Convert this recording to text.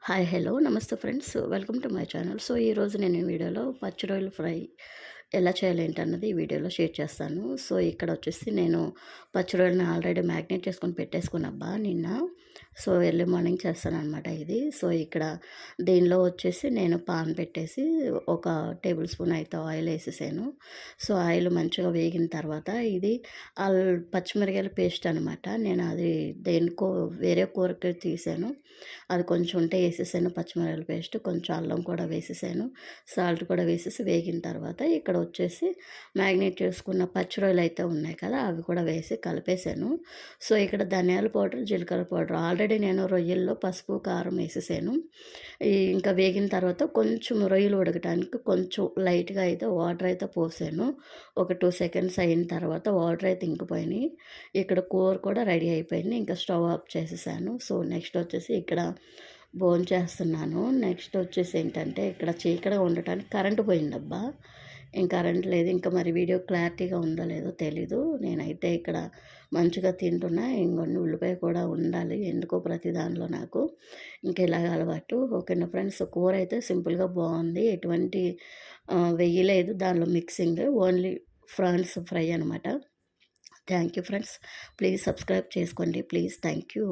Hi hello నమస్తే friends welcome to my channel. So ఈరోజు నేను ఈ వీడియోలో పచ్చి రొయ్యలు ఫ్రై ఎలా చేయాలి ఏంటన్నది ఈ వీడియోలో షేర్ చేస్తాను. సో ఇక్కడ వచ్చేసి నేను పచ్చి రొయ్యలని ఆల్రెడీ మ్యాగ్నేట్ చేసుకొని పెట్టేసుకున్నబ్బా నిన్న. సో ఎర్లీ మార్నింగ్ చేస్తాను అనమాట ఇది. సో ఇక్కడ దీనిలో వచ్చేసి నేను పాన్ పెట్టేసి ఒక టేబుల్ స్పూన్ అయితే ఆయిల్ వేసేసాను. సో ఆయిల్ మంచిగా వేగిన తర్వాత ఇది పచ్చిమిరకాయల పేస్ట్ అనమాట. నేను అది దేనికో వేరే కూరకి తీసాను. అది కొంచెం ఉంటే వేసేసాను పచ్చిమిరపకాయల పేస్ట్, కొంచెం అల్లం కూడా వేసేసాను, సాల్ట్ కూడా వేసేసి వేగిన తర్వాత ఇక్కడ వచ్చేసి మ్యాగ్నేట్ చేసుకున్న పచ్చి రొయ్యలు అయితే ఉన్నాయి కదా అవి కూడా వేసి కలిపేసాను. సో ఇక్కడ ధనియాల పౌడర్, జీలకర్ర పౌడర్ ఆల్రెడీ నేను రొయ్యల్లో పసుపు కారం వేసేసాను. ఇంకా వేగిన తర్వాత కొంచెం రొయ్యలు ఉడకడానికి కొంచెం లైట్గా అయితే వాటర్ అయితే పోసాను. ఒక 2 సెకండ్స్ అయిన తర్వాత వాటర్ అయితే ఇంకిపోయినాయి. ఇక్కడ కూర కూడా రెడీ అయిపోయింది. ఇంకా స్టవ్ ఆఫ్ చేసేసాను. సో నెక్స్ట్ వచ్చేసి ఇక్కడ భోంచేస్తున్నాను. నెక్స్ట్ వచ్చేసి ఏంటంటే ఇక్కడ చీకటిగా ఉండటానికి కరెంటు పోయిందబ్బా. కరెంట్ లేదు. ఇంకా మరి వీడియో క్లారిటీగా ఉందో లేదో తెలీదు. నేనైతే ఇక్కడ మంచిగా తింటున్నా. ఇంకొన్ని ఉల్లిపాయ కూడా ఉండాలి ఎందుకో ప్రతి దానిలో నాకు. ఇలాగ అలవాటు. ఓకేనా ఫ్రెండ్స్, కూర అయితే సింపుల్గా బాగుంది. ఎటువంటి వెయ్యలేదు దానిలో మిక్సింగ్, ఓన్లీ ఫ్రాన్స్ ఫ్రై అనమాట. Thank you friends. Please subscribe చేసుకోండి ప్లీజ్. Thank you.